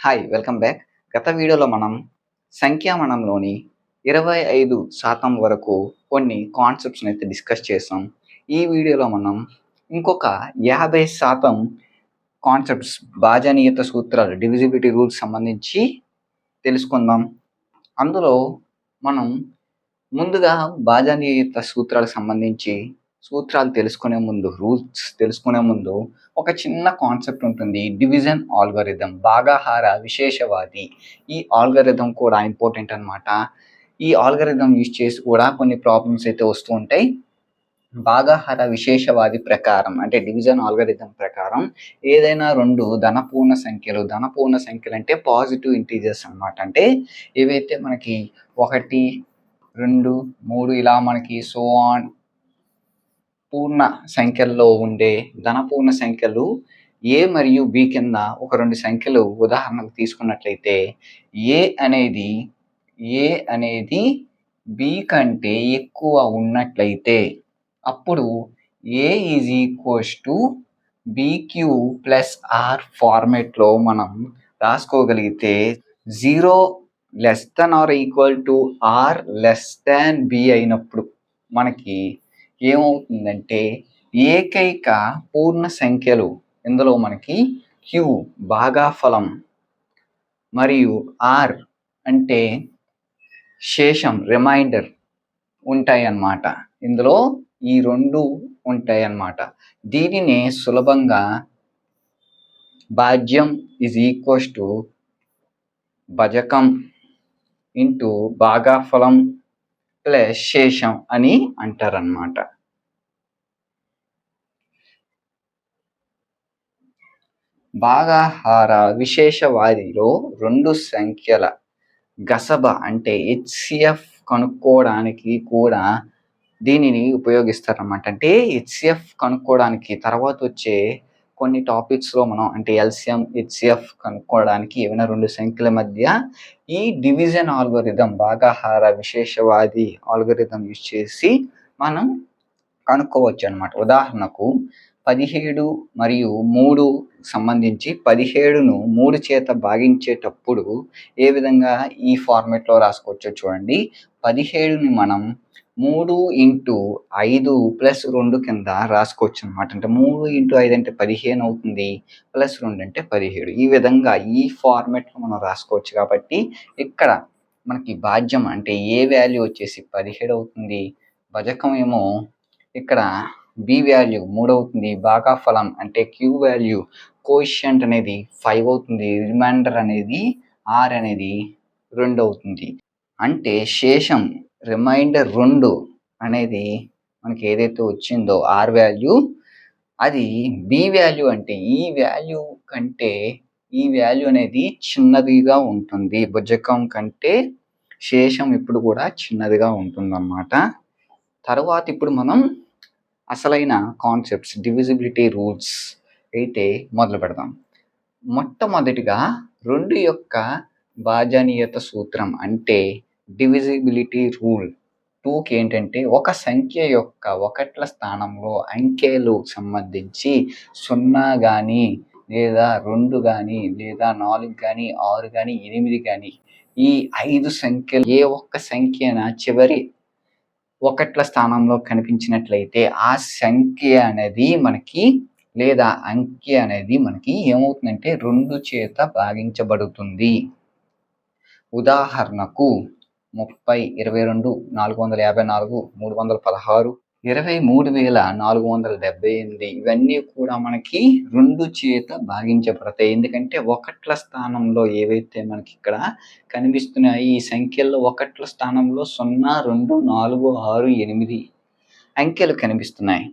Hi! Welcome back. గత వీడియోలో మనం సంఖ్యామణంలోని 25% వరకు కొన్ని కాన్సెప్ట్స్‌నైతే డిస్కస్ చేసాం. ఈ వీడియోలో మనం ఇంకొక 50% కాన్సెప్ట్స్ భాజనీయత సూత్రాలు, డివిజిబిలిటీ రూల్స్ సంబంధించి తెలుసుకుందాం. అందులో మనం ముందుగా భాజనీయత సూత్రాలకు సంబంధించి సూత్రాలు తెలుసుకునే ముందు, రూల్స్ తెలుసుకునే ముందు ఒక చిన్న కాన్సెప్ట్ ఉంటుంది. డివిజన్ ఆల్గోరిథం, భాగాహార విశేషవాది. ఈ ఆల్గోరిథం కూడా ఇంపార్టెంట్ అనమాట. ఈ ఆల్గోరిథం యూజ్ చేసి కూడా కొన్ని ప్రాబ్లమ్స్ అయితే వస్తూ ఉంటాయి. భాగాహార విశేషవాది ప్రకారం అంటే డివిజన్ ఆల్గోరిథం ప్రకారం ఏదైనా రెండు ధనపూర్ణ సంఖ్యలు అంటే పాజిటివ్ ఇంటీజర్స్ అనమాట. అంటే ఏవైతే మనకి 1, 2, 3 ఇలా మనకి సో ఆన్ పూర్ణ సంఖ్యల్లో ఉండే ధనపూర్ణ సంఖ్యలు ఏ మరియు బి కింద ఒక 2 సంఖ్యలు ఉదాహరణకు తీసుకున్నట్లయితే ఏ అనేది బి కంటే ఎక్కువ ఉన్నట్లయితే అప్పుడు a is equals to bq plus r ఫార్మేట్లో మనం రాసుకోగలిగితే 0 less than or equal to r less than b అయినప్పుడు మనకి ఏమవుతుందంటే ఏకైక పూర్ణ సంఖ్యలు ఇందులో మనకి క్యూ భాగాఫలం మరియు ఆర్ అంటే శేషం రిమైండర్ ఉంటాయి అన్నమాట. ఇందులో ఈ రెండు ఉంటాయి అన్నమాట. దీనినే సులభంగా భాజ్యం ఈజ్ ఈక్వల్స్ టు భజకం ఇంటూ భాగాఫలం ప్లస్ శేషం అని అంటారన్నమాట. భాగాహార విశేషవాదిలో 2 సంఖ్యల గసబ అంటే హెచ్సిఎఫ్ కనుక్కోవడానికి కూడా దీనిని ఉపయోగిస్తారన్నమాట. అంటే హెచ్సిఎఫ్ కనుక్కోవడానికి తర్వాత వచ్చే కొన్ని టాపిక్స్లో మనం అంటే ఎల్సిఎం హెచ్సిఎఫ్ కనుక్కోవడానికి ఏమైనా 2 సంఖ్యల మధ్య ఈ డివిజన్ ఆల్గోరిథం భాగాహార విశేషవాది ఆల్గోరిథం యూజ్ చేసి మనం కనుక్కోవచ్చు అన్నమాట. ఉదాహరణకు 17 మరియు 3 సంబంధించి 17ను 3 చేత భాగించేటప్పుడు ఏ విధంగా ఈ ఫార్మేట్లో రాసుకోవచ్చో చూడండి. 17ని మనం 3 ఇంటూ 5 ప్లస్ 2 కింద రాసుకోవచ్చు అనమాట. అంటే 3 ఇంటూ 5 అంటే 15 అవుతుంది, ప్లస్ 2 అంటే 17. ఈ విధంగా ఈ ఫార్మేట్లో మనం రాసుకోవచ్చు. కాబట్టి ఇక్కడ మనకి భాజ్యం అంటే ఏ వాల్యూ వచ్చేసి 17 అవుతుంది, భజకం ఏమో ఇక్కడ బి వాల్యూ 3 అవుతుంది, భాగాఫలం అంటే క్యూ వాల్యూ కోఎఫిషియంట్ అనేది 5 అవుతుంది, రిమైండర్ అనేది ఆర్ అనేది 2 అవుతుంది. అంటే శేషం రిమైండర్ 2 అనేది మనకి ఏదైతే వచ్చిందో ఆర్ వాల్యూ అది బి వాల్యూ అంటే ఈ వాల్యూ కంటే ఈ వాల్యూ అనేది చిన్నదిగా ఉంటుంది. భుజకం కంటే శేషం ఇప్పుడు కూడా చిన్నదిగా ఉంటుందన్నమాట. తర్వాత ఇప్పుడు మనం అసలైన కాన్సెప్ట్స్ డివిజిబిలిటీ రూల్స్ అయితే మొదలు పెడదాం. మొట్టమొదటిగా 2 యొక్క భాజనీయత సూత్రం అంటే డివిజిబిలిటీ రూల్ 2కి ఏంటంటే ఒక సంఖ్య యొక్క ఒకట్ల స్థానంలో అంకెలు సంబంధించి 0 కానీ లేదా 2 కానీ లేదా 4 కానీ 6 కానీ 8 కానీ ఈ 5 సంఖ్యలు ఏ ఒక్క సంఖ్యన చివరి ఒకట్ల స్థానంలో కనిపించినట్లయితే ఆ సంఖ్య అనేది మనకి లేదా అంకె అనేది మనకి ఏమవుతుందంటే 2 చేత భాగించబడుతుంది. ఉదాహరణకు 30, 22, 454, 316, 23,478 ఇవన్నీ కూడా మనకి 2 చేత భాగించబడతాయి. ఎందుకంటే ఒకట్ల స్థానంలో ఏవైతే మనకి ఇక్కడ కనిపిస్తున్నాయి ఈ సంఖ్యల్లో ఒకట్ల స్థానంలో 0, 2, 4, 6, 8 అంకెలు కనిపిస్తున్నాయి.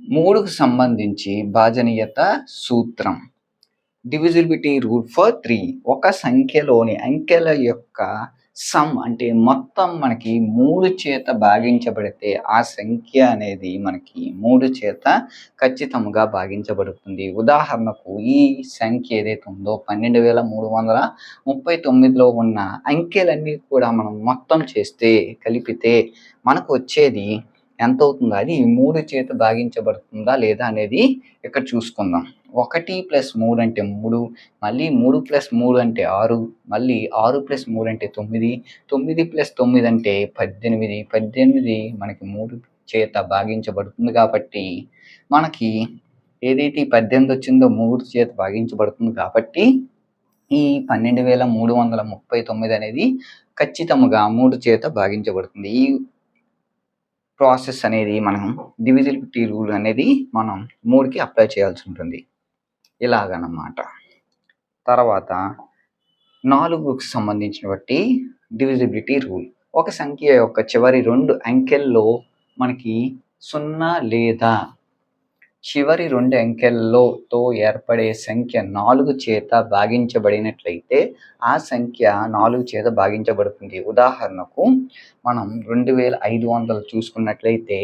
3కు సంబంధించి భాజనీయత సూత్రం డివిజిబిలిటీ రూల్ ఫర్ 3 ఒక సంఖ్యలోని అంకెల యొక్క సమ్ అంటే మొత్తం మనకి 3 చేత భాగించబడితే ఆ సంఖ్య అనేది మనకి 3 చేత ఖచ్చితంగా భాగించబడుతుంది. ఉదాహరణకు ఈ సంఖ్య ఏదైతే ఉందో 12,339లో ఉన్న అంకెలన్నీ కూడా మనం మొత్తం చేస్తే కలిపితే మనకు వచ్చేది ఎంత అవుతుందో అది 3 చేత భాగించబడుతుందా లేదా అనేది ఇక్కడ చూసుకుందాం. 1 + 3 అంటే 3, మళ్ళీ 3 + 3 అంటే 6, మళ్ళీ 6 + 3 అంటే 9, 9 + 9 అంటే 18, 18 మనకి 3 చేత భాగించబడుతుంది కాబట్టి మనకి ఏదైతే ఈ 18 వచ్చిందో 3 చేత భాగించబడుతుంది కాబట్టి ఈ 12,339 అనేది ఖచ్చితంగా 3 చేత భాగించబడుతుంది. ఈ ప్రాసెస్ అనేది మనం డివిజిబిలిటీ రూల్ అనేది మనం 3కి అప్లై చేయాల్సి ఉంటుంది. ఇలాగనమాట. తర్వాత 4కు సంబంధించినటువంటి డివిజిబిలిటీ రూల్. ఒక సంఖ్య యొక్క చివరి 2 అంకెల్లో మనకి 0 లేదా చివరి 2 అంకెలతో ఏర్పడే సంఖ్య 4 చేత భాగించబడినట్లయితే ఆ సంఖ్య 4 చేత భాగించబడుతుంది. ఉదాహరణకు మనం 2500 చూసుకున్నట్లయితే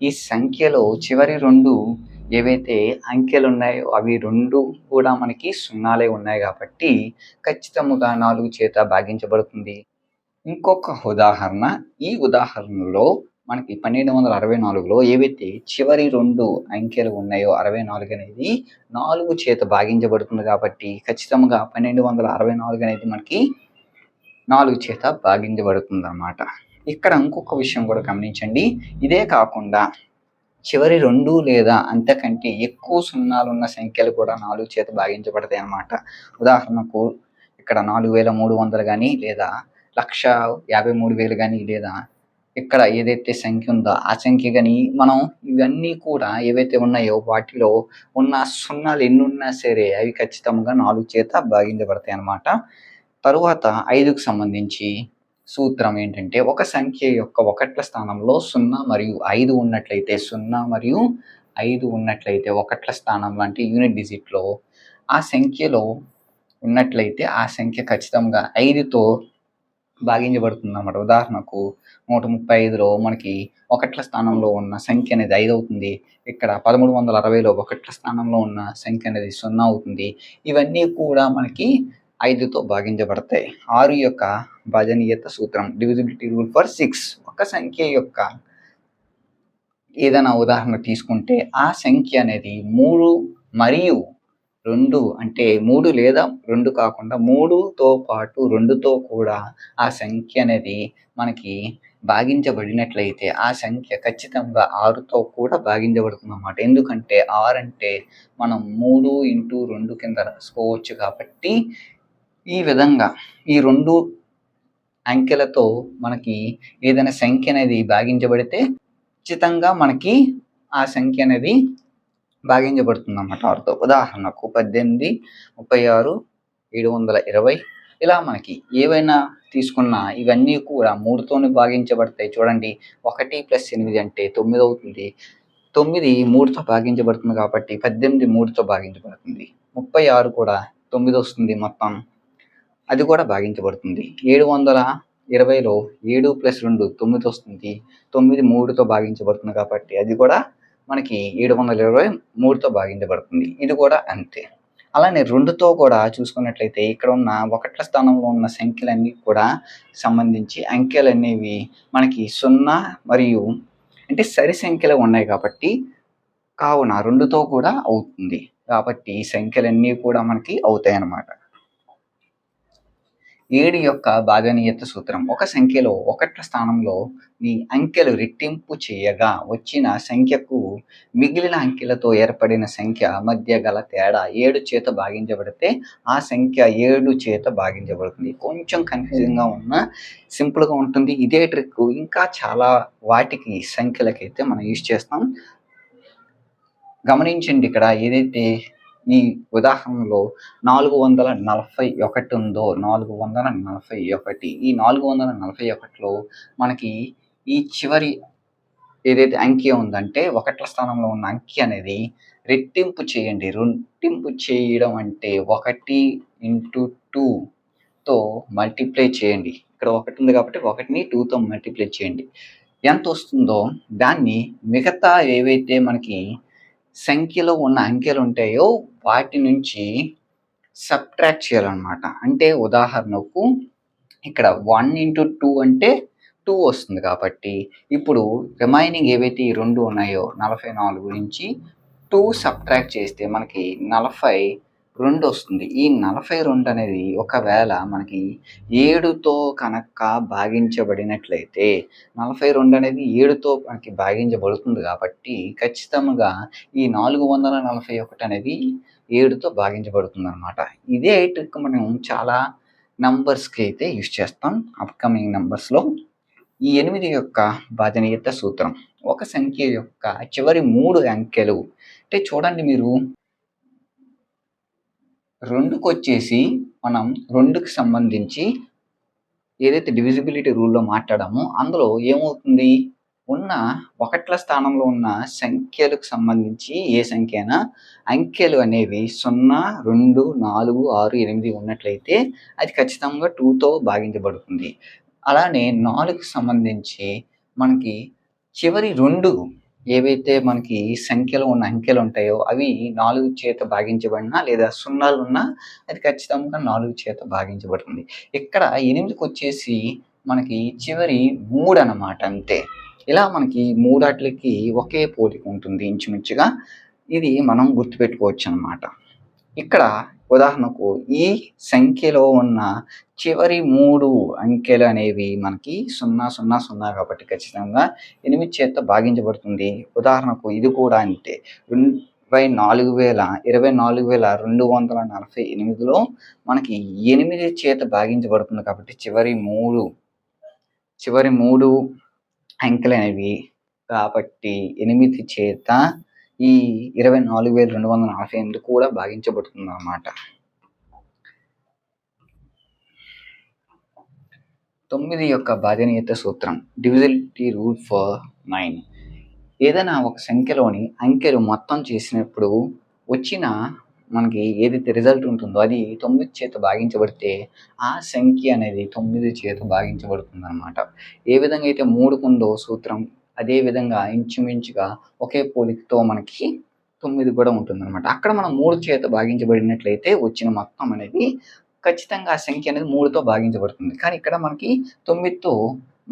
ఈ సంఖ్యలో చివరి 2 ఏవైతే అంకెలు ఉన్నాయో అవి 2 కూడా మనకి సున్నాలే ఉన్నాయి కాబట్టి ఖచ్చితంగా 4 చేత భాగించబడుతుంది. ఇంకొక ఉదాహరణ, ఈ ఉదాహరణలో మనకి 1264లో ఏవైతే చివరి 2 అంకెలు ఉన్నాయో 64 అనేది 4 చేత భాగించబడుతుంది కాబట్టి ఖచ్చితంగా 1264 అనేది మనకి 4 చేత భాగించబడుతుందన్నమాట. ఇక్కడ ఇంకొక విషయం కూడా గమనించండి. ఇదే కాకుండా చివరి 2 లేదా అంతకంటే ఎక్కువ సున్నాలున్న సంఖ్యలు కూడా 4 చేత భాగించబడతాయి అన్నమాట. ఉదాహరణకు ఇక్కడ 4300 కానీ లేదా 1,53,000 కానీ లేదా ఇక్కడ ఏదైతే సంఖ్య ఉందో ఆ సంఖ్య కానీ మనం ఇవన్నీ కూడా ఏవైతే ఉన్నాయో వాటిలో ఉన్న సున్నాలు ఎన్ని ఉన్నా సరే అవి ఖచ్చితంగా 4 చేత భాగించబడతాయి అన్నమాట. తరువాత 5కు సంబంధించి సూత్రం ఏంటంటే ఒక సంఖ్య యొక్క ఒకట్ల స్థానంలో 0 మరియు 5 ఉన్నట్లయితే 0 మరియు 5 ఉన్నట్లయితే ఒకట్ల స్థానంలో అంటే యూనిట్ డిజిట్లో ఆ సంఖ్యలో ఉన్నట్లయితే ఆ సంఖ్య ఖచ్చితంగా 5తో భాగించబడుతుంది అన్నమాట. ఉదాహరణకు 135లో మనకి ఒకట్ల స్థానంలో ఉన్న సంఖ్య అనేది 5 అవుతుంది. ఇక్కడ 1360లో ఒకట్ల స్థానంలో ఉన్న సంఖ్య అనేది 0 అవుతుంది. ఇవన్నీ కూడా మనకి 5తో భాగించబడతాయి. 6 యొక్క భాజనీయత సూత్రం డివిజిబిలిటీ రూల్ ఫర్ 6. ఒక సంఖ్య యొక్క ఏదైనా ఉదాహరణ తీసుకుంటే ఆ సంఖ్య అనేది 3 మరియు 2 అంటే 3 లేదా 2 కాకుండా 3తో పాటు 2తో కూడా ఆ సంఖ్య అనేది మనకి భాగించబడినట్లయితే ఆ సంఖ్య ఖచ్చితంగా 6తో కూడా భాగించబడుతుందన్నమాట. ఎందుకంటే 6 అంటే మనం 3 × 2 కింద రాసుకోవచ్చు కాబట్టి ఈ విధంగా ఈ 2 అంకెలతో మనకి ఏదైనా సంఖ్య అనేది భాగించబడితే ఖచ్చితంగా మనకి ఆ సంఖ్య అనేది భాగించబడుతుంది అన్నమాట 6తో. ఉదాహరణకు 18, 36, 720 ఇలా మనకి ఏవైనా తీసుకున్నా ఇవన్నీ కూడా 3తోనే భాగించబడతాయి. చూడండి 1 + 8 అంటే 9 అవుతుంది. 9 3తో భాగించబడుతుంది కాబట్టి 18 3తో భాగించబడుతుంది. 36 కూడా 9 వస్తుంది మొత్తం, అది కూడా భాగించబడుతుంది. 720లో 7 + 2 9 వస్తుంది. 9 3తో భాగించబడుతుంది కాబట్టి అది కూడా మనకి 720 3తో భాగించబడుతుంది. ఇది కూడా అంతే. అలానే 2తో కూడా చూసుకున్నట్లయితే ఇక్కడ ఉన్న ఒకట్ల స్థానంలో ఉన్న సంఖ్యలన్నీ కూడా సంబంధించి అంకెలు అనేవి మనకి 0 మరియు అంటే సరి సంఖ్యలు ఉన్నాయి కాబట్టి కావున 2తో కూడా అవుతుంది. కాబట్టి ఈ సంఖ్యలన్నీ కూడా మనకి అవుతాయి అన్నమాట. 7 యొక్క భాజనీయత సూత్రం. ఒక సంఖ్యలో ఒకట్ల స్థానంలో ఈ అంకెలు రెట్టింపు చేయగా వచ్చిన సంఖ్యకు మిగిలిన అంకెలతో ఏర్పడిన సంఖ్య మధ్య గల తేడా 7 చేత భాగించబడితే ఆ సంఖ్య 7 చేత భాగించబడుతుంది. కొంచెం కన్ఫ్యూజింగ్గా ఉన్నా సింపుల్గా ఉంటుంది. ఇదే ట్రిక్ ఇంకా చాలా వాటికి సంఖ్యలకైతే మనం యూజ్ చేస్తాం. గమనించండి, ఇక్కడ ఏదైతే ఈ ఉదాహరణలో 441 ఉందో 441 ఈ 441లో మనకి ఈ చివరి ఏదైతే అంకె ఉందంటే ఒకట్ల స్థానంలో ఉన్న అంకె అనేది రెట్టింపు చేయండి. రెట్టింపు చేయడం అంటే 1 × 2తో మల్టిప్లై చేయండి. ఇక్కడ 1 ఉంది కాబట్టి 1ని 2తో మల్టిప్లై చేయండి. ఎంత వస్తుందో దాన్ని మిగతా ఏవైతే మనకి సంఖ్యలో ఉన్న అంకెలు ఉంటాయో వాటి నుంచి సబ్ట్రాక్ట్ చేయాలన్నమాట. అంటే ఉదాహరణకు ఇక్కడ 1 × 2 అంటే 2 వస్తుంది కాబట్టి ఇప్పుడు రిమైనింగ్ ఏవైతే ఈ 2 ఉన్నాయో 44 నుంచి 2 సబ్ట్రాక్ట్ చేస్తే మనకి 42 వస్తుంది. ఈ 42 అనేది ఒకవేళ మనకి 7తో కనుక భాగించబడినట్లయితే 42 అనేది 7తో మనకి భాగించబడుతుంది కాబట్టి ఖచ్చితంగా ఈ 441 అనేది 7తో భాగించబడుతుందనమాట. ఇదే ట్రిక్ మనం చాలా నంబర్స్‌కి అయితే యూజ్ చేస్తాం అప్‌కమింగ్ నంబర్స్‌లో. ఈ 8 యొక్క భాజనీయత సూత్రం. ఒక సంఖ్య యొక్క చివరి 3 అంకెలు అంటే చూడండి మీరు 2కొచ్చేసి మనం 2కి సంబంధించి ఏదైతే డివిజిబిలిటీ రూల్‌లో మాట్లాడామో అందులో ఏమవుతుంది? ఉన్న ఒకట్ల స్థానంలో ఉన్న సంఖ్యలకు సంబంధించి ఏ సంఖ్య అయినా అంకెలు అనేవి 0, 2, 4, 6, 8 ఉన్నట్లయితే అది ఖచ్చితంగా 2తో భాగించబడుతుంది. అలానే 4కి సంబంధించి మనకి చివరి 2 ఏవైతే మనకి సంఖ్యలో ఉన్న అంకెలు ఉంటాయో అవి 4 చేత భాగించబడినా లేదా సున్నాలు ఉన్నా అది ఖచ్చితంగా 4 చేత భాగించబడుతుంది. ఇక్కడ 8కొచ్చేసి మనకి చివరి 3 అనమాట అంతే. ఇలా మనకి 3 ఆట్లకి ఒకే పోలిక ఉంటుంది ఇంచుమించుగా. ఇది మనం గుర్తుపెట్టుకోవచ్చనమాట. ఇక్కడ ఉదాహరణకు ఈ సంఖ్యలో ఉన్న చివరి 3 అంకెలు అనేవి మనకి 0, 0, 0 కాబట్టి ఖచ్చితంగా 8 చేత భాగించబడుతుంది. ఉదాహరణకు ఇది కూడా అంతే. 24,248లో మనకి 8 చేత భాగించబడుతుంది కాబట్టి చివరి 3 అంకెలనేవి కాబట్టి 8 చేత ఈ 24,248 కూడా భాగించబడుతుందన్నమాట. 9 యొక్క భాజనీయత సూత్రం డివిజిబిలిటీ రూల్ ఫర్ 9. ఏదైనా ఒక సంఖ్యలోని అంకెలు మొత్తం చేసినప్పుడు వచ్చిన మనకి ఏదైతే రిజల్ట్ ఉంటుందో అది 9 చేత భాగించబడితే ఆ సంఖ్య అనేది 9 చేత భాగించబడుతుందన్నమాట. ఏ విధంగా అయితే 3కు ఉందో సూత్రం అదే విధంగా ఇంచుమించుగా ఒకే పోలికతో మనకి 9 కూడా ఉంటుందన్నమాట. అక్కడ మనం 3 చేత భాగించబడినట్లయితే వచ్చిన మొత్తం అనేది ఖచ్చితంగా ఆ సంఖ్య అనేది 3తో భాగించబడుతుంది. కానీ ఇక్కడ మనకి 9తో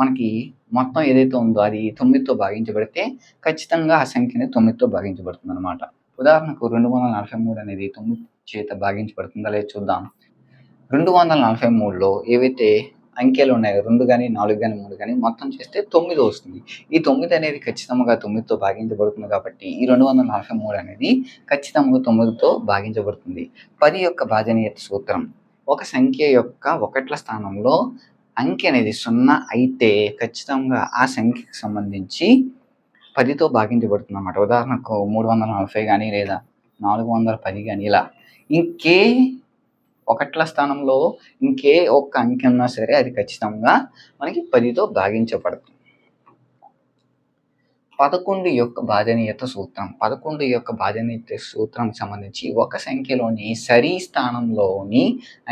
మనకి మొత్తం ఏదైతే ఉందో అది 9తో భాగించబడితే ఖచ్చితంగా ఆ సంఖ్య అనేది 9తో భాగించబడుతుందన్నమాట. ఉదాహరణకు 243 అనేది 9 చేత భాగించబడుతుందా లేదో చూద్దాం. 243లో ఏవైతే అంకెలు ఉన్నాయో 2 గాని, 4 గాని, 3 గాని మొత్తం చేస్తే 9 వస్తుంది. ఈ 9 అనేది ఖచ్చితంగా 9తో భాగించబడుతుంది కాబట్టి ఈ 243 అనేది ఖచ్చితంగా 9తో భాగించబడుతుంది. 10 యొక్క భాజనీయత సూత్రం. ఒక సంఖ్య యొక్క ఒకట్ల స్థానంలో అంకె అనేది 0 అయితే ఖచ్చితంగా ఆ సంఖ్యకి సంబంధించి 10తో భాగించబడుతుందన్నమాట. ఉదాహరణకు 340 గాని లేదా 410 గాని ఇలా. ఇంకే ఒకట్ల స్థానంలో ఇంకే ఒక్క అంకె ఉన్నా సరే అది ఖచ్చితంగా మనకి 10తో భాగించబడుతుంది. 11 యొక్క భాజనీయత సూత్రం. 11 యొక్క భాజనీయత సూత్రానికి సంబంధించి ఒక సంఖ్యలోని సరి స్థానంలోని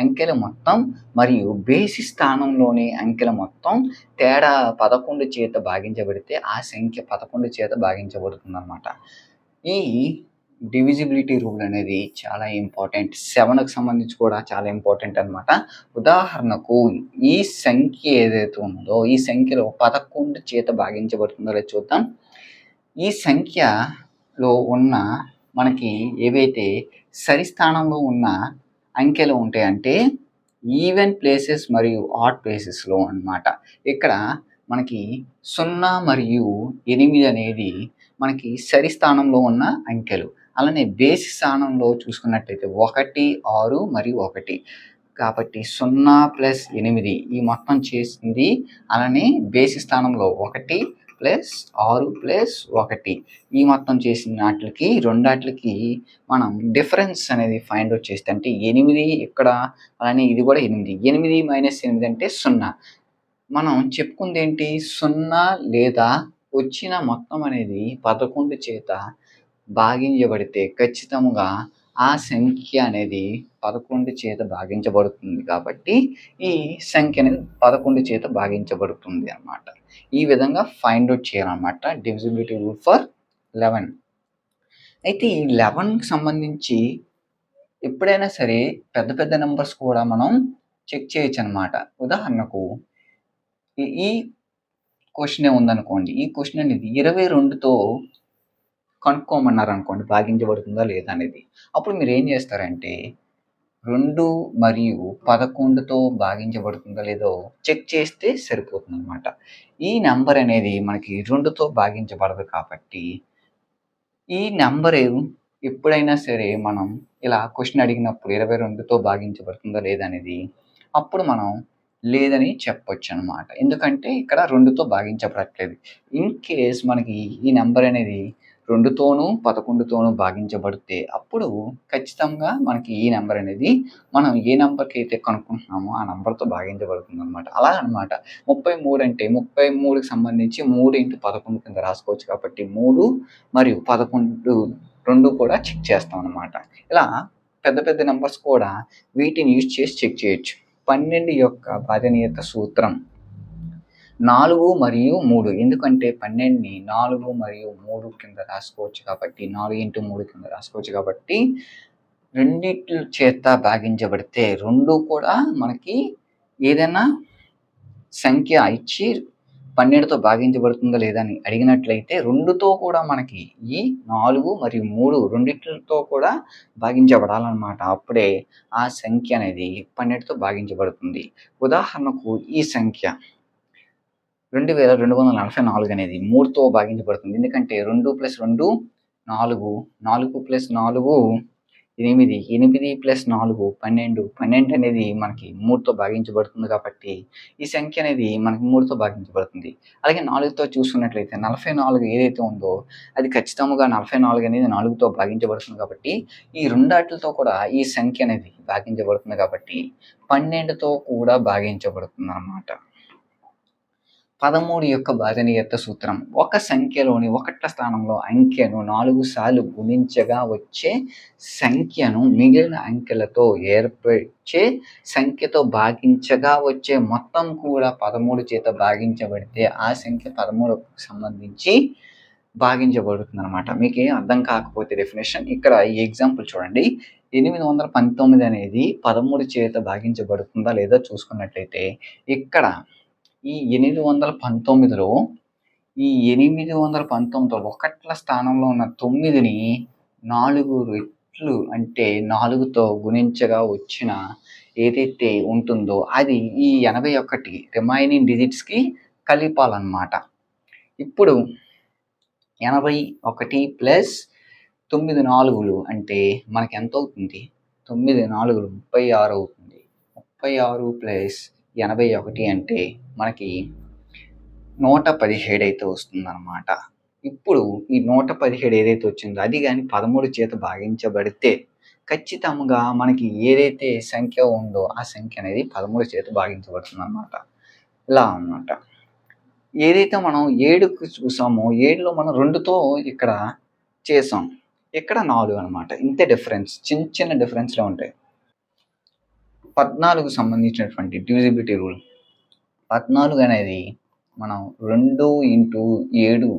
అంకెల మొత్తం మరియు బేసి స్థానంలోని అంకెల మొత్తం తేడా 11 చేత భాగించబడితే ఆ సంఖ్య 11 చేత భాగించబడుతుందన్నమాట. ఈ డివిజిబిలిటీ రూల్ అనేది చాలా ఇంపార్టెంట్. 7కి సంబంధించి కూడా చాలా ఇంపార్టెంట్ అనమాట. ఉదాహరణకు ఈ సంఖ్య ఏదైతే ఉందో ఈ సంఖ్యలో 11 చేత భాగించబడుతుందో లేదో చూద్దాం. ఈ సంఖ్యలో ఉన్న మనకి ఏవైతే సరి స్థానంలో ఉన్న అంకెలు ఉంటాయంటే ఈవెన్ ప్లేసెస్ మరియు ఆడ్ ప్లేసెస్లో అన్నమాట. ఇక్కడ మనకి 0 మరియు 8 అనేది మనకి సరి స్థానంలో ఉన్న అంకెలు. అలానే బేసి స్థానంలో చూసుకున్నట్లయితే 1, 6 మరియు 1 కాబట్టి 0 + 8 ఈ మొత్తం చేసింది. అలానే బేసి స్థానంలో 1 + 6 + 1 ఈ మొత్తం చేసిన వాటికి రెండాట్లకి మనం డిఫరెన్స్ అనేది ఫైండ్ అవుట్ చేస్తే అంటే 8 ఇక్కడ అలానే ఇది కూడా 8. 8 - 8 అంటే 0. మనం చెప్పుకుంది ఏంటి 0 లేదా వచ్చిన మొత్తం అనేది 11 చేత భాగించబడితే ఖచ్చితంగా ఆ సంఖ్య అనేది 11 చేత భాగించబడుతుంది కాబట్టి ఈ సంఖ్య అనేది 11 చేత భాగించబడుతుంది అన్నమాట. ఈ విధంగా ఫైండ్ అవుట్ చేయాలన్నమాట డివిజిబిలిటీ రూల్ ఫర్ 11. అయితే ఈ 11కి సంబంధించి ఎప్పుడైనా సరే పెద్ద పెద్ద నెంబర్స్ కూడా మనం చెక్ చేయొచ్చు అన్నమాట. ఉదాహరణకు ఈ క్వెషనే ఉందనుకోండి. ఈ క్వెషన్ అనేది 22తో కనుక్కోమన్నారనుకోండి భాగించబడుతుందా లేదా అనేది. అప్పుడు మీరేం చేస్తారంటే 2 మరియు 11తో భాగించబడుతుందో లేదో చెక్ చేస్తే సరిపోతుందనమాట. ఈ నంబర్ అనేది మనకి 2తో భాగించబడదు కాబట్టి ఈ నంబరు ఎప్పుడైనా సరే మనం ఇలా క్వెషన్ అడిగినప్పుడు 22తో భాగించబడుతుందా లేదా అనేది అప్పుడు మనం లేదని చెప్పొచ్చనమాట. ఎందుకంటే ఇక్కడ 2తో భాగించబడట్లేదు. ఇన్ కేస్ మనకి ఈ నంబర్ అనేది 2తోనూ, 11తోనూ భాగించబడితే అప్పుడు ఖచ్చితంగా మనకి ఈ నంబర్ అనేది మనం ఏ నంబర్‌కైతే కనుక్కుంటున్నామో ఆ నంబర్‌తో భాగించబడుతుందనమాట. అలా అనమాట. 33 అంటే 33కి సంబంధించి 3 × 11 కింద రాసుకోవచ్చు కాబట్టి 3 మరియు 11 2 కూడా చెక్ చేస్తామనమాట. ఇలా పెద్ద పెద్ద నంబర్స్ కూడా వీటిని యూజ్ చేసి చెక్ చేయొచ్చు. 12 యొక్క భాజనీయత సూత్రం 4 మరియు 3 ఎందుకంటే 12ని 4 మరియు 3 కింద రాసుకోవచ్చు కాబట్టి 4 × 3 కింద రాసుకోవచ్చు కాబట్టి రెండిట్ల చేత భాగించబడితే 2 కూడా మనకి ఏదైనా సంఖ్య ఇచ్చి 12తో భాగించబడుతుందా లేదా అని అడిగినట్లయితే 2తో కూడా మనకి ఈ 4 మరియు 3 రెండిట్లతో కూడా భాగించబడాలన్నమాట. అప్పుడే ఆ సంఖ్య అనేది 12తో భాగించబడుతుంది. ఉదాహరణకు ఈ సంఖ్య 2244 అనేది 3తో భాగించబడుతుంది. ఎందుకంటే 2 + 2 4, 4 + 4 8, 8 + 4 12, 12 అనేది మనకి 3తో భాగించబడుతుంది కాబట్టి ఈ సంఖ్య అనేది మనకి 3తో భాగించబడుతుంది. అలాగే 4తో చూసుకున్నట్లయితే 44 ఏదైతే ఉందో అది ఖచ్చితంగా 44 అనేది 4తో భాగించబడుతుంది కాబట్టి ఈ రెండాటిలతో కూడా ఈ సంఖ్య అనేది భాగించబడుతుంది కాబట్టి 12తో కూడా భాగించబడుతుందన్నమాట. 13 యొక్క భాజనీయత సూత్రం ఒక సంఖ్యలోని ఒకట్ల స్థానంలో అంకెను 4 సార్లు గుణించగా వచ్చే సంఖ్యను మిగిలిన అంకెలతో ఏర్పరిచే సంఖ్యతో భాగించగా వచ్చే మొత్తం కూడా 13 చేత భాగించబడితే ఆ సంఖ్య 13కు సంబంధించి భాగించబడుతుందనమాట. మీకేం అర్థం కాకపోతే డెఫినేషన్ ఇక్కడ ఈ ఎగ్జాంపుల్ చూడండి. 819 అనేది 13 చేత భాగించబడుతుందా లేదా చూసుకున్నట్లయితే ఇక్కడ ఈ 819లో ఈ 819 ఒకట్ల స్థానంలో ఉన్న 9ని 4 రెట్లు అంటే 4తో గుణించగా వచ్చిన ఏదైతే ఉంటుందో అది ఈ 81 రిమైనింగ్ డిజిట్స్‌కి కలపాలన్నమాట. ఇప్పుడు 81 + 9 4లు అంటే మనకి ఎంత అవుతుంది? 9 4లు 36 అవుతుంది. 36 + 81 అంటే మనకి 117 అయితే వస్తుందన్నమాట. ఇప్పుడు ఈ 117 ఏదైతే వచ్చిందో అది గాని 13 చేత భాగించబడితే ఖచ్చితంగా మనకి ఏదైతే సంఖ్య ఉందో ఆ సంఖ్య అనేది 13 చేత భాగించబడుతుందన్నమాట. ఇలా అన్నమాట. ఏదైతే మనం 7కి చూసామో 7లో మనం 2తో ఇక్కడ చేసాం. ఇక్కడ 4 అన్నమాట. ఇంతే డిఫరెన్స్. చిన్న డిఫరెన్స్‌లే ఉంటాయి. 14కు సంబంధించినటువంటి డివిజిబిలిటీ రూల్. 14 అనేది మనం 2 × 7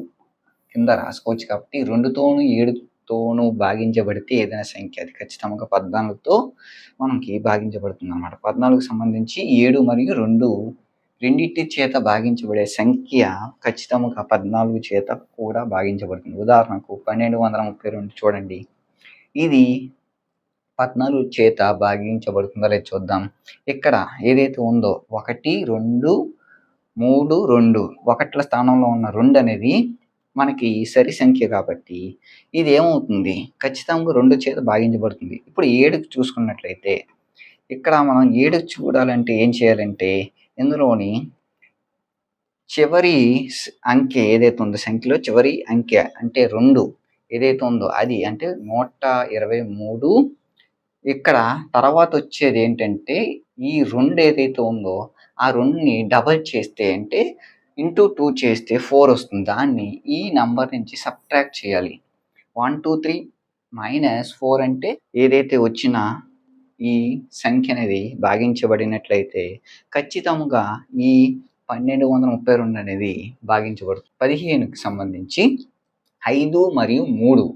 కింద రాసుకోవచ్చు కాబట్టి 2తోనూ 7తోనూ భాగించబడితే ఏదైనా సంఖ్య అది ఖచ్చితంగా 14తో మనకి భాగించబడుతుందన్నమాట. 14కు సంబంధించి 7 మరియు 2 రెండిటి చేత భాగించబడే సంఖ్య ఖచ్చితంగా 14 చేత కూడా భాగించబడుతుంది. ఉదాహరణకు 1232 చూడండి. ఇది 14 చేత భాగించబడుతుందో లేదో చూద్దాం. ఇక్కడ ఏదైతే ఉందో 1, 2, 3, 2 ఒకట్ల స్థానంలో ఉన్న 2 అనేది మనకి సరి సంఖ్య కాబట్టి ఇది ఏమవుతుంది? ఖచ్చితంగా 2 చేత భాగించబడుతుంది. ఇప్పుడు 7కి చూసుకున్నట్లయితే ఇక్కడ మనం 7కి చూడాలంటే ఏం చేయాలంటే ఇందులోని చివరి అంకె ఏదైతే ఉందో సంఖ్యలో చివరి అంకె అంటే 2 ఏదైతే ఉందో అది అంటే 123 ఇక్కడ తర్వాత వచ్చేది ఏంటంటే ఈ 2 ఏదైతే ఉందో ఆ 2ని డబల్ చేస్తే అంటే ఇంటూ 2 చేస్తే 4 వస్తుంది. దాన్ని ఈ నంబర్ నుంచి సబ్ట్రాక్ట్ చేయాలి. 1, 2, 3 - 4 అంటే ఏదైతే వచ్చిన ఈ సంఖ్య అనేది భాగించబడినట్లయితే ఖచ్చితంగా ఈ 1232 అనేది భాగించబడుతుంది. 15కి సంబంధించి 5 మరియు 3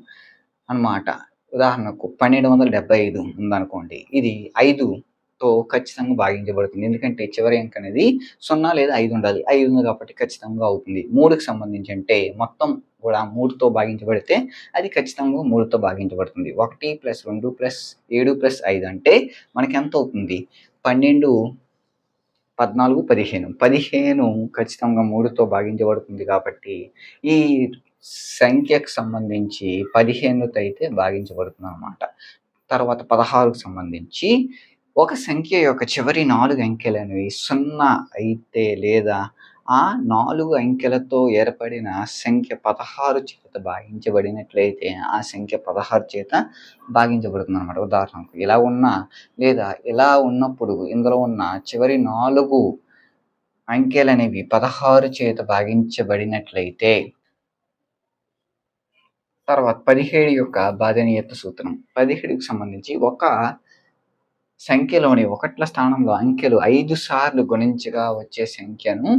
అన్నమాట. ఉదాహరణకు 1275 ఉందనుకోండి. ఇది 5 తో ఖచ్చితంగా భాగించబడుతుంది. ఎందుకంటే చివరి అంకె అనేది 0 లేదా 5 ఉండాలి. 5 ఉంది కాబట్టి ఖచ్చితంగా అవుతుంది. 3కి సంబంధించి అంటే మొత్తం కూడా 3తో భాగించబడితే అది ఖచ్చితంగా 3తో భాగించబడుతుంది. 1 + 2 + 7 + 5 అంటే మనకి ఎంత అవుతుంది? 12, 14, 15. 15 ఖచ్చితంగా 3తో భాగించబడుతుంది కాబట్టి ఈ సంఖ్యకు సంబంధించి 15తో అయితే భాగించబడుతుందనమాట. తర్వాత 16కు సంబంధించి ఒక సంఖ్య యొక్క చివరి 4 అంకెలనేవి 0 అయితే లేదా ఆ 4 అంకెలతో ఏర్పడిన సంఖ్య 16 చేత భాగించబడినట్లయితే ఆ సంఖ్య 16 చేత భాగించబడుతుందనమాట. ఉదాహరణకు ఇలా ఉన్నా లేదా ఇలా ఉన్నప్పుడు ఇందులో ఉన్న చివరి 4 అంకెలనేవి 16 చేత భాగించబడినట్లయితే తర్వాత 17 యొక్క భాజనీయత సూత్రం. 17కి సంబంధించి ఒక సంఖ్యలోని ఒకట్ల స్థానంలో అంకెలు 5 సార్లు గుణించగా వచ్చే సంఖ్యను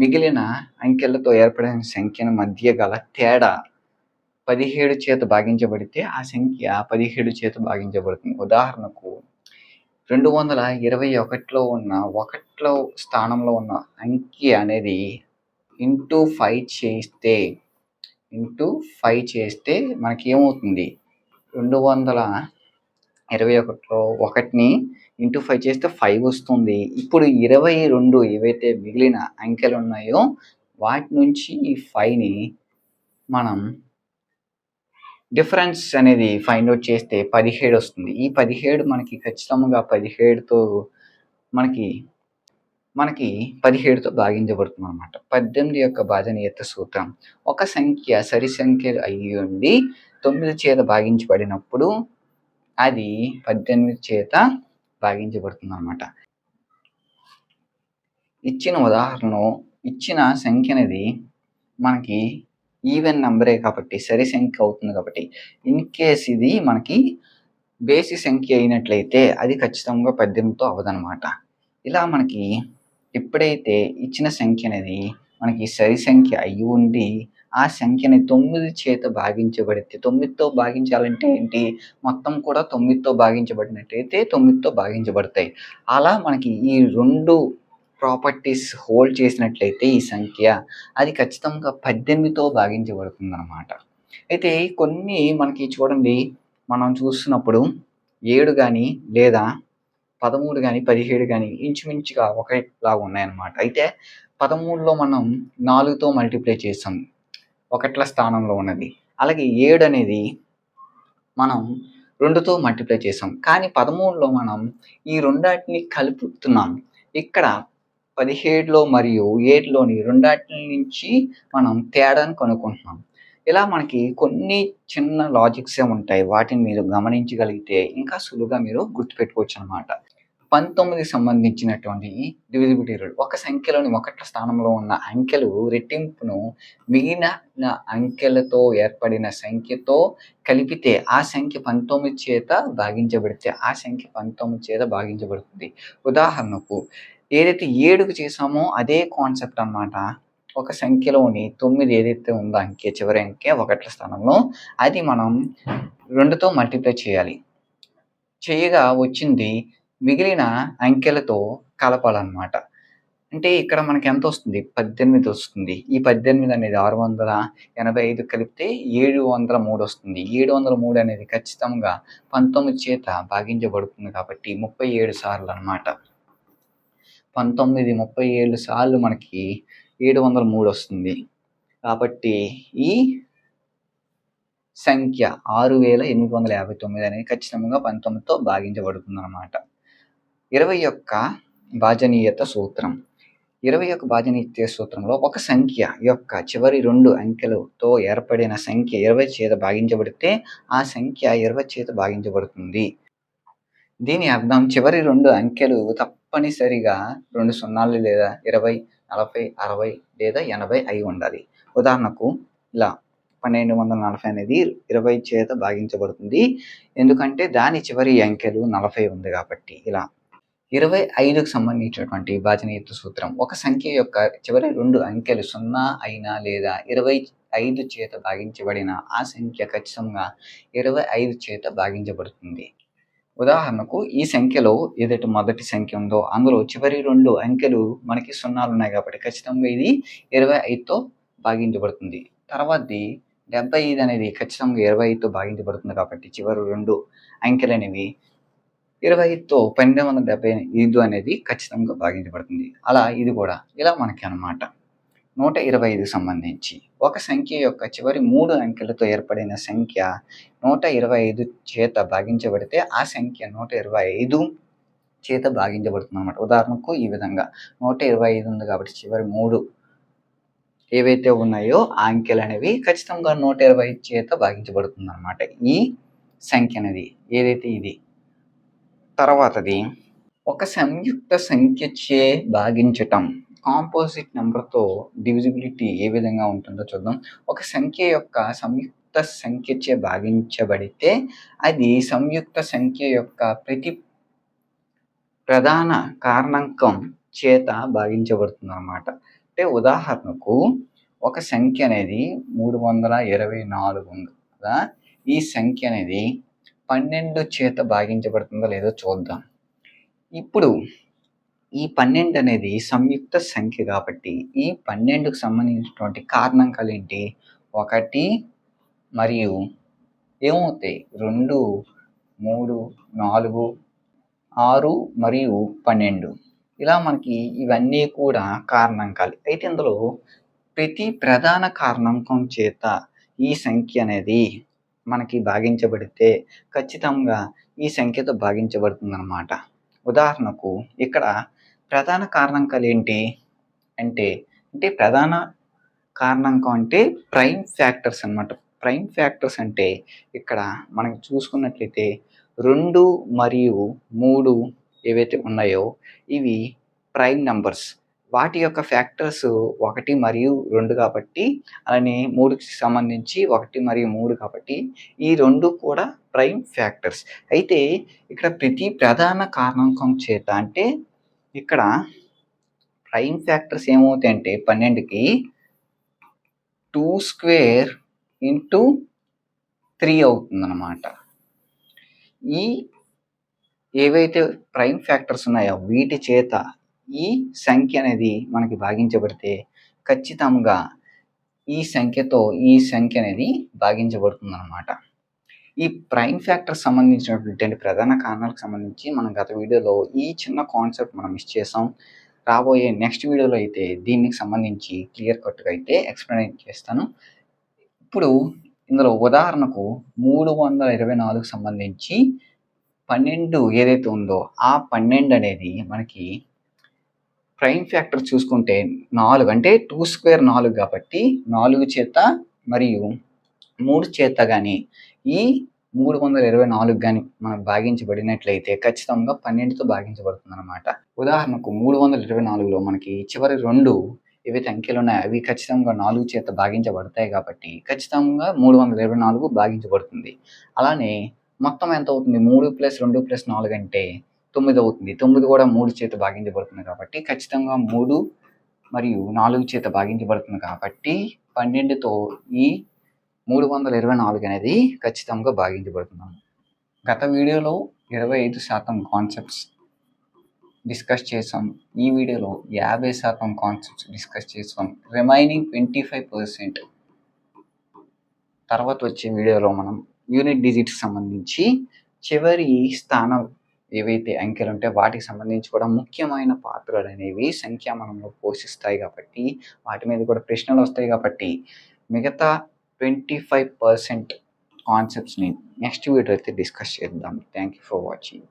మిగిలిన అంకెలతో ఏర్పడిన సంఖ్యల మధ్య గల తేడా 17 చేత భాగించబడితే ఆ సంఖ్య 17 చేత భాగించబడుతుంది. ఉదాహరణకు 221లో ఉన్న ఒకట్లో స్థానంలో ఉన్న అంకె అనేది ఇంటూ 5 చేస్తే మనకి ఏమవుతుంది? 221లో 1ని ఇంటూ 5 చేస్తే 5 వస్తుంది. ఇప్పుడు 22 ఏవైతే మిగిలిన అంకెలు ఉన్నాయో వాటి నుంచి ఈ 5ని మనం డిఫరెన్స్ అనేది ఫైండ్ అవుట్ చేస్తే 17 వస్తుంది. ఈ 17 మనకి ఖచ్చితంగా 17తో మనకి 17తో భాగించబడుతుందన్నమాట. 18 యొక్క భాజనీయత సూత్రం. ఒక సంఖ్య సరి సంఖ్య అయ్యుండి 9 చేత భాగించబడినప్పుడు అది 18 చేత భాగించబడుతుందన్నమాట. ఇచ్చిన ఉదాహరణలో ఇచ్చిన సంఖ్య అనేది మనకి ఈవెన్ నంబరే కాబట్టి సరి సంఖ్య అవుతుంది కాబట్టి ఇన్ కేస్ ఇది మనకి బేసి సంఖ్య అయినట్లయితే అది ఖచ్చితంగా 18తో అవ్వదనమాట. ఇలా మనకి ఎప్పుడైతే ఇచ్చిన సంఖ్య అనేది మనకి సరి సంఖ్య అయ్యి ఉండి ఆ సంఖ్యని 9 చేత భాగించబడితే 9తో భాగించాలంటే ఏంటి? మొత్తం కూడా 9తో భాగించబడినట్టయితే 9తో భాగించబడతాయి. అలా మనకి ఈ 2 ప్రాపర్టీస్ హోల్డ్ చేసినట్లయితే ఈ సంఖ్య అది ఖచ్చితంగా 18తో భాగించబడుతుందన్నమాట. అయితే కొన్ని మనకి చూడండి మనం చూస్తున్నప్పుడు 7 కానీ లేదా 13 కానీ 17 కానీ ఇంచుమించుగా ఒకేలాగా ఉన్నాయన్నమాట. అయితే 13లో మనం 4తో మల్టిప్లై చేసాం ఒకట్ల స్థానంలో ఉన్నది. అలాగే 7 అనేది మనం 2తో మల్టిప్లై చేసాం. కానీ 13లో మనం ఈ రెండాటిని కలుపుతున్నాం. ఇక్కడ 17లో మరియు 7లోని రెండాటి నుంచి మనం తేడాను కనుక్కుంటున్నాం. ఇలా మనకి కొన్ని చిన్న లాజిక్సే ఉంటాయి. వాటిని మీరు గమనించగలిగితే ఇంకా సులువుగా మీరు గుర్తుపెట్టుకోవచ్చు అన్నమాట. 19కి సంబంధించినటువంటి డివిజిబిలిటీ రూల్. ఒక సంఖ్యలోని ఒకట్ల స్థానంలో ఉన్న అంకెలు రెట్టింపును మిగిలిన అంకెలతో ఏర్పడిన సంఖ్యతో కలిపితే ఆ సంఖ్య 19 చేత భాగించబడితే ఆ సంఖ్య 19 చేత భాగించబడుతుంది. ఉదాహరణకు ఏదైతే 7కు చేసామో అదే కాన్సెప్ట్ అన్నమాట. ఒక సంఖ్యలోని 9 ఏదైతే ఉందో అంకె చివరి అంకె ఒకట్ల స్థానంలో అది మనం 2తో మల్టిప్లై చేయాలి. చేయగా వచ్చింది మిగిలిన అంకెలతో కలపాలన్నమాట. అంటే ఇక్కడ మనకి ఎంత వస్తుంది? 18 వస్తుంది. ఈ 18 అనేది 685 కలిపితే 703 వస్తుంది. 703 అనేది ఖచ్చితంగా 19 చేత భాగించబడుతుంది కాబట్టి 37 సార్లు అన్నమాట. 19 37 సార్లు మనకి 703 వస్తుంది. కాబట్టి ఈ సంఖ్య 6859 అనేది ఖచ్చితంగా 19తో భాగించబడుతుందన్నమాట. 20 యొక్క భాజనీయత సూత్రం. 20 యొక్క భాజనీయత సూత్రంలో ఒక సంఖ్య యొక్క చివరి 2 అంకెలతో ఏర్పడిన సంఖ్య 20 చేత భాగించబడితే ఆ సంఖ్య 20 చేత భాగించబడుతుంది. దీని అర్థం చివరి 2 అంకెలు తప్పనిసరిగా 2 సున్నాలు లేదా 20, 40, 60 లేదా 80 అయి ఉండాలి. ఉదాహరణకు ఇలా 1240 అనేది 20 చేత భాగించబడుతుంది. ఎందుకంటే దాని చివరి అంకెలు 40 ఉంది కాబట్టి. ఇలా 25కు సంబంధించినటువంటి భాజనీయత సూత్రం. ఒక సంఖ్య యొక్క చివరి 2 అంకెలు 0 అయినా లేదా 25 చేత భాగించబడిన ఆ సంఖ్య ఖచ్చితంగా 25 చేత భాగించబడుతుంది. ఉదాహరణకు ఈ సంఖ్యలో ఏదైతే మొదటి సంఖ్య ఉందో అందులో చివరి 2 అంకెలు మనకి సున్నాలున్నాయి కాబట్టి ఖచ్చితంగా ఇది 25తో భాగించబడుతుంది. తర్వాతది 75 అనేది ఖచ్చితంగా 25తో భాగించబడుతుంది కాబట్టి చివరి 2 అంకెలనేవి 25తో 1275 అనేది ఖచ్చితంగా భాగించబడుతుంది. అలా ఇది కూడా ఇలా మనకి అన్నమాట. 125కి సంబంధించి ఒక సంఖ్య యొక్క చివరి 3 అంకెలతో ఏర్పడిన సంఖ్య 125 చేత భాగించబడితే ఆ సంఖ్య 125 చేత భాగించబడుతుందన్నమాట. ఉదాహరణకు ఈ విధంగా 125 ఉంది కాబట్టి చివరి 3 ఏవైతే ఉన్నాయో ఆ అంకెలనేవి ఖచ్చితంగా 125 చేత భాగించబడుతుందన్నమాట. ఈ సంఖ్య అనేది ఏదైతే ఇది. తర్వాతది ఒక సంయుక్త సంఖ్యచే భాగించటం. కాంపోజిట్ నెంబర్‌తో డివిజిబిలిటీ ఏ విధంగా ఉంటుందో చూద్దాం. ఒక సంఖ్య యొక్క సంయుక్త సంఖ్యచే భాగించబడితే అది సంయుక్త సంఖ్య యొక్క ప్రతి ప్రధాన కారణాంకం చేత భాగించబడుతుందన్నమాట. అంటే ఉదాహరణకు ఒక సంఖ్య అనేది 324 ఉంది కదా! ఈ సంఖ్య అనేది 12 చేత భాగించబడుతుందో లేదో చూద్దాం. ఇప్పుడు ఈ 12 అనేది సంయుక్త సంఖ్య కాబట్టి ఈ 12కు సంబంధించినటువంటి కారణాంకాలేంటి? 1 మరియు ఏమవుతాయి? 2, 3, 4, 6 మరియు 12 ఇలా మనకి ఇవన్నీ కూడా కారణాంకాలు. అయితే ఇందులో ప్రతి ప్రధాన కారణాంకం చేత ఈ సంఖ్య అనేది మనకి భాగించబడితే ఖచ్చితంగా ఈ సంఖ్యతో భాగించబడుతుందన్నమాట. ఉదాహరణకు ఇక్కడ ప్రధాన కారణాంకాలు ఏంటి అంటే ప్రధాన కారణాంకం అంటే ప్రైమ్ ఫ్యాక్టర్స్ అన్నమాట. ప్రైమ్ ఫ్యాక్టర్స్ అంటే ఇక్కడ మనం చూసుకున్నట్లయితే 2 మరియు 3 ఏవైతే ఉన్నాయో ఇవి ప్రైమ్ నంబర్స్. వాటి యొక్క ఫ్యాక్టర్స్ 1 మరియు 2 కాబట్టి అలానే 3కి సంబంధించి 1 మరియు 3 కాబట్టి ఈ 2 కూడా ప్రైమ్ ఫ్యాక్టర్స్. అయితే ఇక్కడ ప్రతి ప్రధాన కారణాంకం చేత అంటే ఇక్కడ ప్రైమ్ ఫ్యాక్టర్స్ ఏమవుతాయంటే 12కి 2 స్క్వేర్ ఇంటూ 3 అవుతుందన్నమాట. ఈ ఏవైతే ప్రైమ్ ఫ్యాక్టర్స్ ఉన్నాయో వీటి చేత ఈ సంఖ్య అనేది మనకి భాగించబడితే ఖచ్చితంగా ఈ సంఖ్యతో ఈ సంఖ్య అనేది భాగించబడుతుందన్నమాట. ఈ ప్రైమ్ ఫ్యాక్టర్ సంబంధించినటువంటి ప్రధాన కారణాలకు సంబంధించి మనం గత వీడియోలో ఈ చిన్న కాన్సెప్ట్ మనం మిస్ చేసాం. రాబోయే నెక్స్ట్ వీడియోలో అయితే దీనికి సంబంధించి క్లియర్ కట్‌గా అయితే ఎక్స్‌ప్లెయిన్ చేస్తాను. ఇప్పుడు ఇందులో ఉదాహరణకు 324కి సంబంధించి 12 ఏదైతే ఉందో ఆ 12 అనేది మనకి ప్రైమ్ ఫ్యాక్టర్ చూసుకుంటే 4 అంటే 2 స్క్వేర్ 4 కాబట్టి 4 చేత మరియు 3 చేత గాని ఈ 324 గాని మనం భాగించబడినట్లయితే ఖచ్చితంగా 12తో భాగించబడుతుందన్నమాట. ఉదాహరణకు 324లో మనకి చివరి 2 ఏవైతే అంకెలు ఉన్నాయో అవి ఖచ్చితంగా 4 చేత భాగించబడతాయి కాబట్టి ఖచ్చితంగా 324 భాగించబడుతుంది. అలానే మొత్తం ఎంత అవుతుంది? 3 + 2 + 4 అంటే 9 అవుతుంది. 9 కూడా 3 చేత భాగించబడుతుంది కాబట్టి ఖచ్చితంగా 3 మరియు 4 చేత భాగించబడుతుంది కాబట్టి 12తో ఈ 324 అనేది ఖచ్చితంగా భాగించబడుతుంది. గత వీడియోలో 25% కాన్సెప్ట్స్ డిస్కస్ చేసాం. ఈ వీడియోలో 50% కాన్సెప్ట్స్ డిస్కస్ చేసాం. రిమైనింగ్ 25% తర్వాత వచ్చే వీడియోలో మనం యూనిట్ డిజిట్స్‌కి సంబంధించి చివరి స్థానం ఏవైతే అంకెలు ఉంటాయో వాటికి సంబంధించి కూడా ముఖ్యమైన పాత్రలు అనేవి సంఖ్యామానంలో పోషిస్తాయి కాబట్టి వాటి మీద కూడా ప్రశ్నలు వస్తాయి కాబట్టి మిగతా 25% కాన్సెప్ట్స్‌ని నెక్స్ట్ వీడియో అయితే డిస్కస్ చేద్దాం. Thank you for watching.